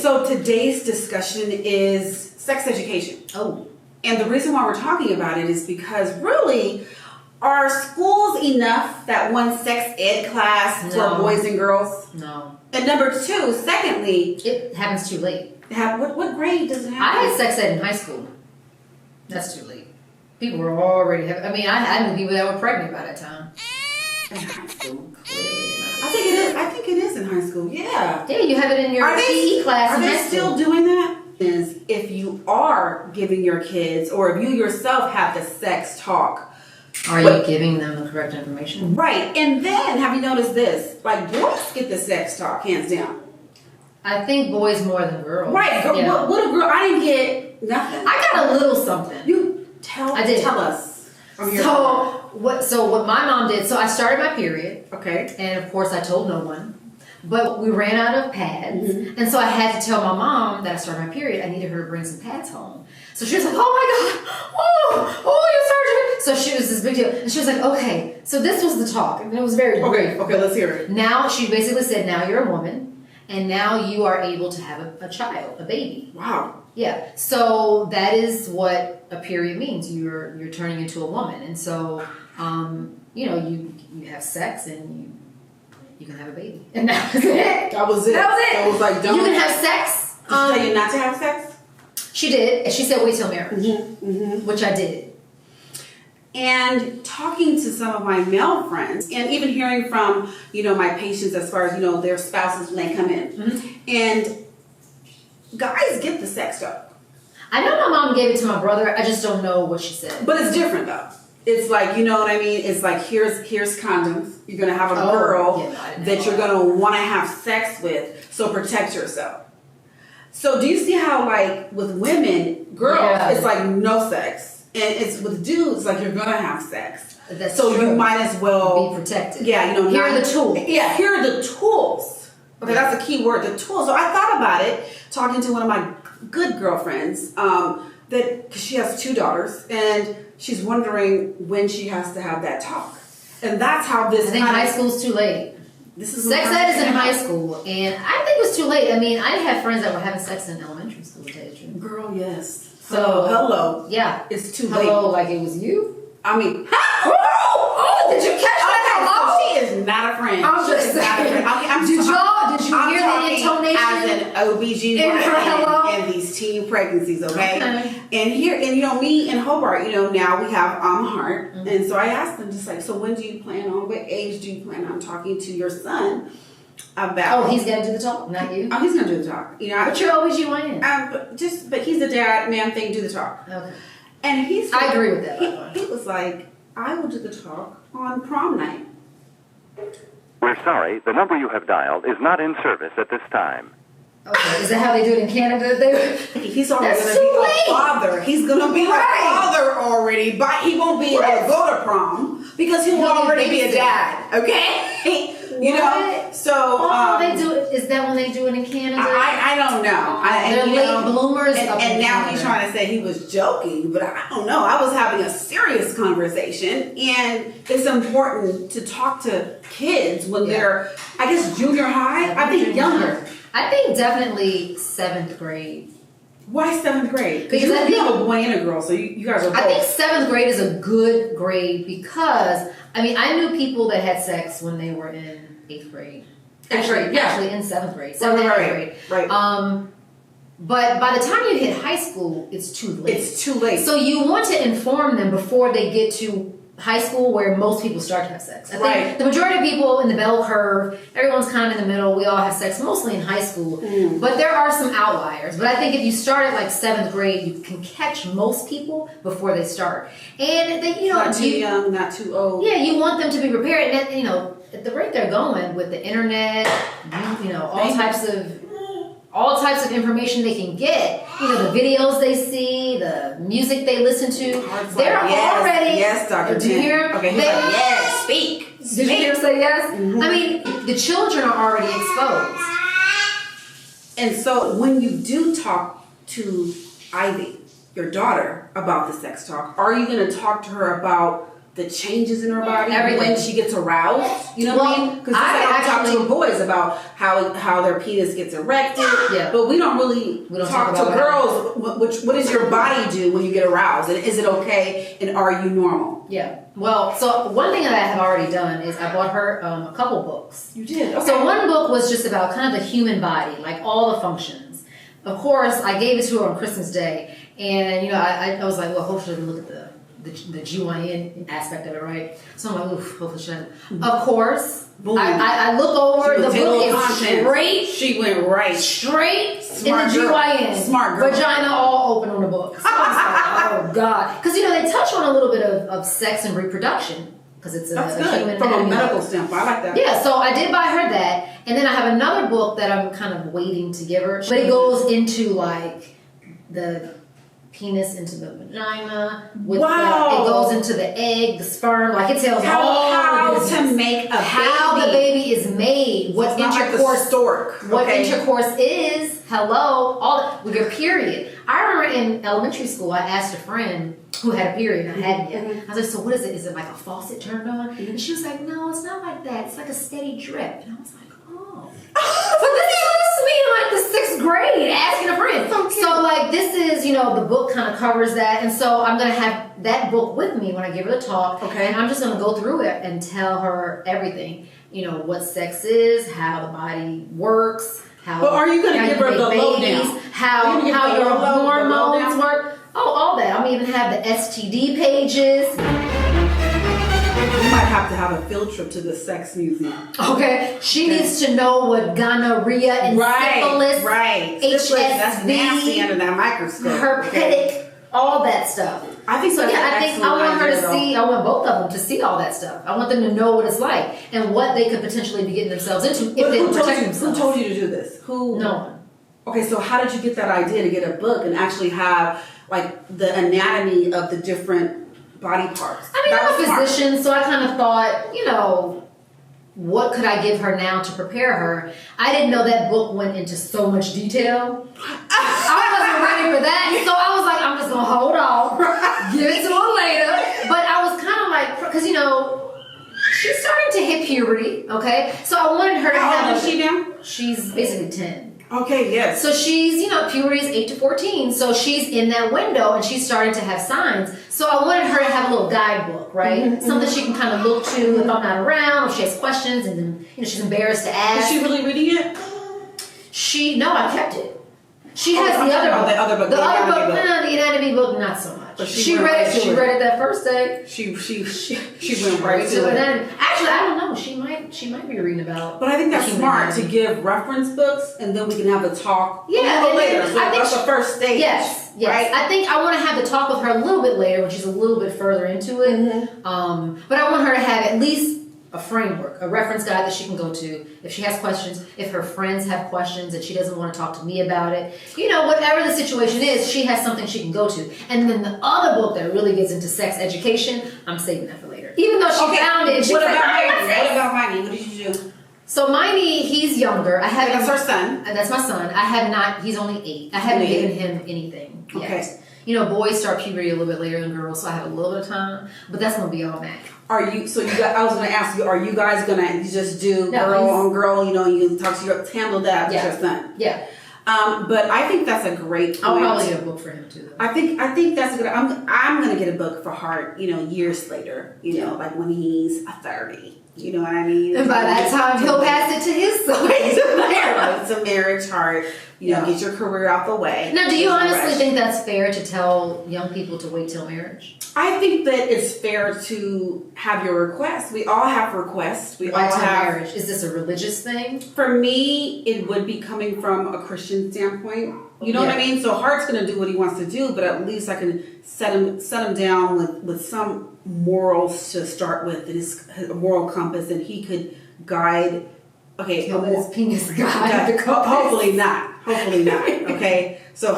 So today's discussion is sex education. Oh. And the reason why we're talking about it is because really, are schools enough that one sex ed class for boys and girls? No. And number two, secondly, it happens too late. What grade does it happen? I had sex ed in high school. That's too late. People were already having, I knew people that were pregnant by that time. In high school. Clearly not. I think it is in high school. Yeah. Yeah, you have it in your PE class Are in they high still school. doing that? Is if you are giving your kids, or if you yourself have the sex talk, Are you giving them the correct information? right? And then have you noticed this? Like boys get the sex talk hands down. I think boys more than girls. Right? Yeah. What a girl! I didn't get nothing. I got a little something. You tell us. From your So what my mom did, so I started my period. Okay. And of course I told no one. But we ran out of pads. And so I had to tell my mom that I started my period. I needed her to bring some pads home. So she was like, oh my God, oh, you started. So she was this big deal. And she was like, okay, so this was the talk. And it was very brief. Okay, let's hear it. Now, she basically said, now you're a woman. And now you are able to have a child, a baby. Wow. Yeah. So that is what a period means. You're turning into a woman. And so, you have sex and you can have a baby. And that was it. That was it. That was like, don't. You can have sex. Did she tell you not to have sex? She did. And she said, wait till marriage. Which I did. And talking to some of my male friends, and even hearing from, my patients as far as, their spouses when they come in. And guys get the sex talk. I know my mom gave it to my brother. I just don't know what she said. But it's different though. It's like, you know what I mean? It's like, here's condoms. You're going to have a girl that you're going to want to have sex with. So protect yourself. So do you see how, like, with women, girls, it's like no sex. And it's with dudes, like, you're going to have sex. That's so true. you might as well be protected. Yeah, here are the tools. Yeah, here are the tools. Okay, that's a key word, the tools. So I thought about it, talking to one of my good girlfriends, that cause she has 2 daughters, and she's wondering when she has to have that talk. And that's how this. I think high school's too late. This is sex ed is in high school, and I think it was too late. I mean, I had friends that were having sex in elementary school. To tell you the truth. Girl, yes. So hello. Yeah, it's too late. Hello, like it was you. I mean, did you catch that? She is not a friend. I'm just saying. Did you hear the intonation? As an OBGYN and these teen pregnancies, okay? And me and Hobart, now we have heart. And so I asked them just like, so when do you plan on, what age do you plan on talking to your son about? Oh, he's gonna do the talk, not you? Oh, he's gonna do the talk. But you're OBGYN. But he's a dad, man thing, do the talk. Okay. And I agree with that. He was like, I will do the talk on prom night. We're sorry, the number you have dialed is not in service at this time. Okay, is that how they do it in Canada? He's already going to be a father. He's going to be a father already, but he won't be able to go to prom because he'll already be a dad. Okay? So they do it. Is that when they do it in Canada? I don't know. They're late bloomers. And now he's trying to say he was joking, but I don't know. I was having a serious conversation, and it's important to talk to kids when they're, I guess, junior high. I think younger. I think definitely 7th grade. Why 7th grade? Because you have a boy and a girl, so you guys are both. I think 7th grade is a good grade because, I knew people that had sex when they were in 8th grade. Actually, in 7th grade. 7th and 8th grade. Right. But by the time you hit high school, it's too late. It's too late. So you want to inform them before they get to high school where most people start to have sex. I think the majority of people in the bell curve, everyone's kind of in the middle. We all have sex mostly in high school. But there are some outliers. But I think if you start at like 7th grade, you can catch most people before they start. And they, not too young, not too old. Yeah, you want them to be prepared. And at the rate they're going with the internet, all types of information they can get. The videos they see, the music they listen to. They're already. Yes, Dr. Did you hear him? Okay, he's like, yes, speak. Did you hear him say yes? The children are already exposed. And so when you do talk to Ivy, your daughter, about the sex talk, are you going to talk to her about the changes in her body Everything. when she gets aroused. You know what I mean? Because I talk to boys about how their penis gets erected, but we don't talk to girls. What does your body do when you get aroused? And is it okay? And are you normal? Yeah. Well, so one thing that I have already done is I bought her a couple books. You did? Okay. So one book was just about kind of the human body, like all the functions. Of course, I gave it to her on Christmas Day, and I was like, well, hopefully we look at the GYN aspect of it, right? So I'm like, oof, hopefully she doesn't. Of course, I look over, the book is straight. She went right straight Smart in the girl. GYN. Smart girl. Vagina all open on the book. So I was like, oh God. Because, they touch on a little bit of sex and reproduction. Because it's That's a good. human From a anatomy medical book. standpoint. I like that. Yeah, so I did buy her that. And then I have another book that I'm kind of waiting to give her. But it goes into like the penis into the vagina. It goes into the egg, the sperm. Like it tells how to make a how baby. the baby is made. What intercourse? What intercourse is? Hello, with your period. I remember in elementary school, I asked a friend who had a period and I hadn't yet. I was like, so what is it? Is it like a faucet turned on? And she was like, no, it's not like that. It's like a steady drip. And I was like, oh. But this is me in like the 6th grade asking a friend. So like this is, the book kind of covers that. And so I'm going to have that book with me when I give her the talk. Okay. And I'm just going to go through it and tell her everything. What sex is, how the body works. But are you going to give her the lowdown? How your hormones work? Oh, all that. I'm even have the STD pages. You might have to have a field trip to the sex museum. Okay. She needs to know what gonorrhea and syphilis, HSV, that's nasty under that microscope. Herpetic, all that stuff. I think so. Yeah, I think I want her to see. I want both of them to see all that stuff. I want them to know what it's like and what they could potentially be getting themselves into if they don't protect themselves. Who told you to do this? Who? No one. Okay, so how did you get that idea to get a book and actually have like the anatomy of the different body parts? I mean, I'm a physician, so I kind of thought, what could I give her now to prepare her? I didn't know that book went into so much detail. I wasn't ready for that. So I was like, I'm just going to hold on. Give it to her later. But I was kind of like, because, she's starting to hit puberty, okay? So I wanted her to have... How old is she now? She's basically 10. Okay, yes. So she's, puberty is 8 to 14. So she's in that window and she's starting to have signs. So I wanted her to have a little guidebook, right? Something she can kind of look to if I'm not around, if she has questions and then, she's embarrassed to ask. Is she really reading it? I kept it. She has the other book. The other book. The anatomy book, not so much. But she read it. She read it that first day. She went right to it. Actually, I don't know. She might be reading about. But I think that's smart to give reference books, and then we can have a talk. Yeah, later. So that's the first stage. Yes. Right? I think I want to have the talk with her a little bit later when she's a little bit further into it. But I want her to have at least a framework, a reference guide that she can go to if she has questions, if her friends have questions and she doesn't want to talk to me about it. Whatever the situation is, she has something she can go to. And then the other book that really gets into sex education, I'm saving that for later. Even though she found it. What about Miney? What did you do? So Miney, he's younger. That's her son. That's my son. I have not, he's only 8. I haven't given him anything yet. Okay. Boys start puberty a little bit later than girls, so I have a little bit of time. But that's going to be all that. I was going to ask you, are you guys going to just do girl on girl, you can talk to handle that with your son? Yeah. But I think that's a great point. I'll probably get a book for him too, though. I think that's a good, I'm going to get a book for Hart, years later, like when he's 30. You know what I mean? And by that time, he'll pass it to his son. It's a marriage, Hart. Get your career out the way. Now, do you honestly think that's fair to tell young people to wait till marriage? I think that it's fair to have your requests. We all have requests. We all have marriage. Is this a religious thing? For me, it would be coming from a Christian standpoint. You know what I mean? So Hart's going to do what he wants to do, but at least I can set him down with some morals to start with, his moral compass, and he could guide. Okay, he'll let his penis guide the compass. Hopefully not. Okay, so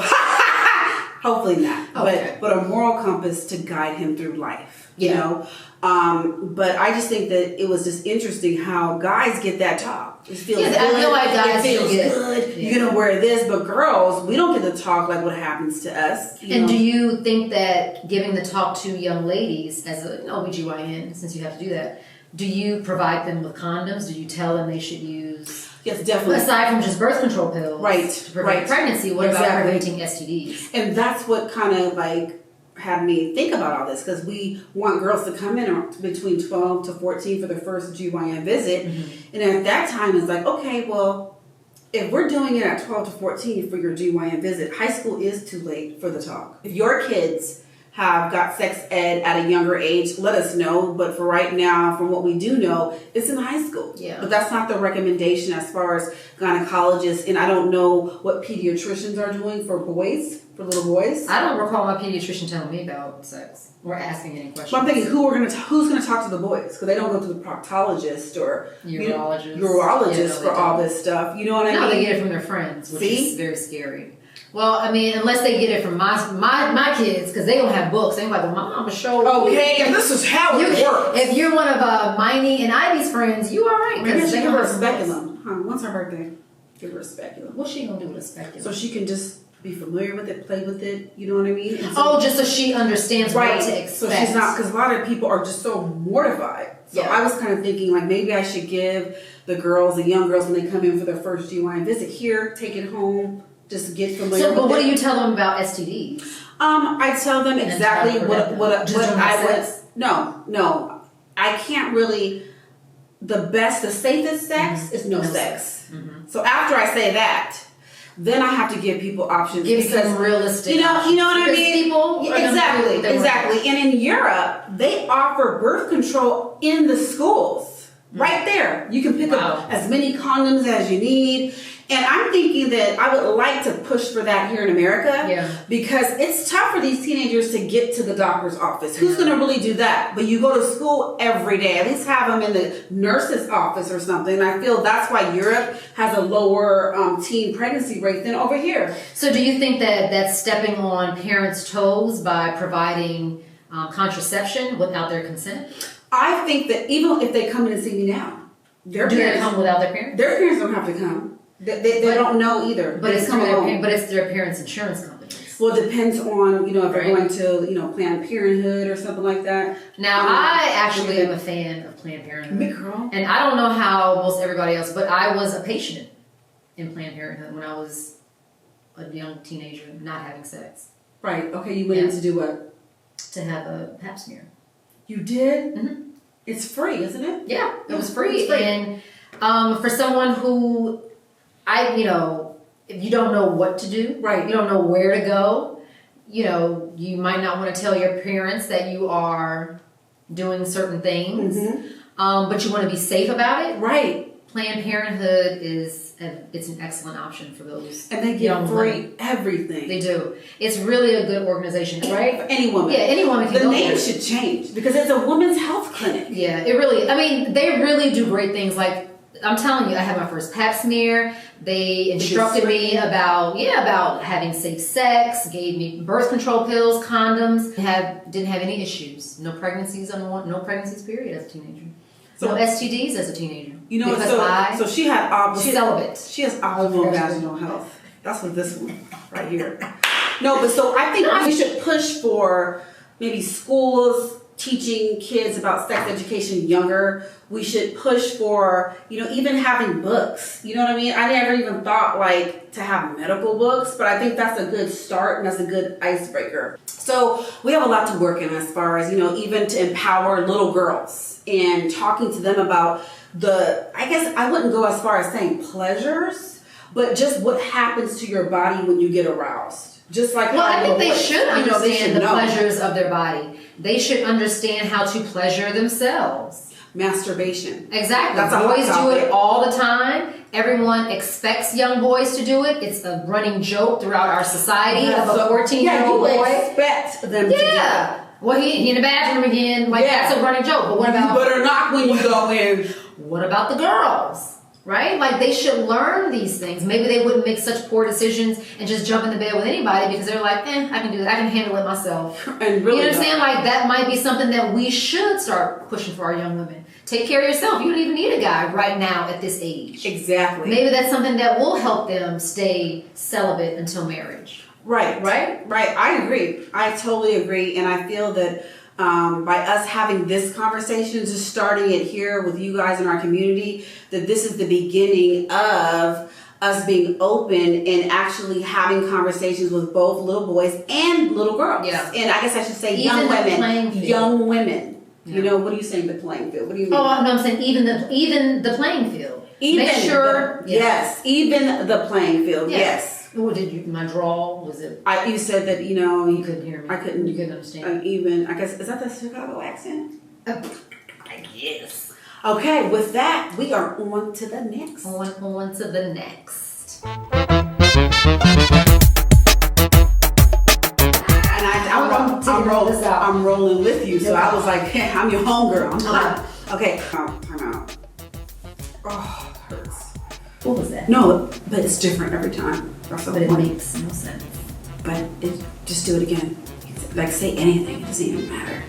Hopefully not. Okay. But a moral compass to guide him through life. You Yeah. know? But I just think that it was just interesting how guys get that talk. It feels good. I feel like guys it feels get good. Yeah. You're gonna wear this, but girls, we don't get to talk like what happens to us. You And know? do you think that giving the talk to young ladies as an OBGYN, since you have to do that, do you provide them with condoms? Do you tell them they should use, Yes, definitely. aside from just birth control pills, Right, to prevent right. pregnancy, what about Exactly. preventing STDs? And that's what kind of like had me think about all this, because we want girls to come in between 12 to 14 for their first GYN visit. And at that time, it's like, okay, well, if we're doing it at 12 to 14 for your GYN visit, high school is too late for the talk. If your kids have got sex ed at a younger age, let us know. But for right now, from what we do know, it's in high school. Yeah. But that's not the recommendation as far as gynecologists. And I don't know what pediatricians are doing for boys, for little boys. I don't recall my pediatrician telling me about sex or asking any questions. So I'm thinking, who's gonna talk to the boys? Because they don't go to the proctologist or Urologist. urologist Yeah, no, for they all don't. this stuff. You know what I No, mean? they get it from their friends, which See? is very scary. Well, I mean, unless they get it from my kids, because they don't have books. They're like, well, my mama showed Okay, and this is how it works. If you're one of Miney and Ivy's friends, you all right. Maybe I Because should they give don't her a have some books. speculum. Huh, when's her birthday? Give her a speculum. What's she gonna do with a speculum? So she can just be familiar with it, play with it, you know what I mean? And so, Oh, just so she understands right. what to expect. So she's not, because a lot of people are just so mortified. So Yeah. I was kind of thinking, like, maybe I should give the girls, the young girls, when they come in for their first GYN visit, here, take it home, just get familiar So, with but what it. do you tell them about STDs? I tell them And exactly try to what prevent what, them. what Just don't I have would. sex? No, I can't really. The safest sex is no sex. So after I say that, then I have to give people options. Give because some realistic. you know what I Because mean. people are gonna Exactly, do what they want. exactly. And in Europe, they offer birth control in the schools. Right there, you can pick Wow. up as many condoms as you need. And I'm thinking that I would like to push for that here in America. Yeah. Because it's tough for these teenagers to get to the doctor's office. Who's going to really do that? But you go to school every day. At least have them in the nurse's office or something. And I feel that's why Europe has a lower teen pregnancy rate than over here. So, do you think that that's stepping on parents' toes by providing contraception without their consent? I think that even if they come in and see me now, their Do they parents, come without their parents? their parents don't have to come. They don't know either. But They it's come through alone. their parents' insurance companies. Well, it depends on, if they're Right. going to, Planned Parenthood or something like that. Now, I actually am a fan of Planned Parenthood. Me girl. And I don't know how most everybody else, but I was a patient in Planned Parenthood when I was a young teenager, not having sex, Right. Okay, you went in to do what? to have a pap smear. You did? Mhm. It's free, isn't it? Yeah, it was free. It's free. And for someone who, if you don't know what to do, Right. you don't know where to go, you might not want to tell your parents that you are doing certain things, but you want to be safe about it. Right. Planned Parenthood it's an excellent option for those. And they give young free women. everything. They do. It's really a good organization, right? For any woman. Yeah, any woman can The go name there. should change because it's a women's health clinic. Yeah, they really do great things. Like, I'm telling you, I had my first pap smear. They instructed me about having safe sex, gave me birth control pills, condoms. Didn't have any issues. No pregnancies period as a teenager. So- no STDs as a teenager. You know, because so she had was celibate. She has optimal vaginal health. That's what this one right here. No, but so I think we should push for maybe schools teaching kids about sex education younger. We should push for, even having books. You know what I mean? I never even thought to have medical books, but I think that's a good start and that's a good icebreaker. So we have a lot to work in as far as, even to empower little girls and talking to them about I guess I wouldn't go as far as saying pleasures, but just what happens to your body when you get aroused. Just like I think they should they understand the know. pleasures of their body. They should understand how to pleasure themselves. Masturbation. Exactly. That's a hot Boys do topic. it all the time. Everyone expects young boys to do it. It's a running joke throughout our society of a 14-year-old you boy. expect them to do that. Well, he in the bathroom again. That's a running joke. But what You about better knock when you go in. what about the girls? right? Like they should learn these things. Maybe they wouldn't make such poor decisions and just jump into bed with anybody because they're like, I can do that. I can handle it myself. And really, you know what I'm saying? Like that might be something that we should start pushing for our young women. Take care of yourself. You don't even need a guy right now at this age. Exactly. Maybe that's something that will help them stay celibate until marriage. Right. I agree. I totally agree. And I feel that by us having this conversation, just starting it here with you guys in our community, that this is the beginning of us being open and actually having conversations with both little boys and little girls. Yeah. And I guess I should say Even young women. Yeah. You know, what are you saying, the playing field? What do you mean? Oh, no, I'm saying even the playing field. Even Make sure. yes, even the playing field. Yeah. Yes. What did you? My draw was it? You said that You couldn't hear me. I couldn't. You couldn't understand. Even I guess is that the Chicago accent? I guess. Okay, with that, we are on to the next. On to the next. I'm rolling with you, so I was like, hey, I'm your homegirl. Okay, time out. Oh, it hurts. What was that? No, but it's different every time. That's But it makes no sense. But just do it again. Like say anything, it doesn't even matter.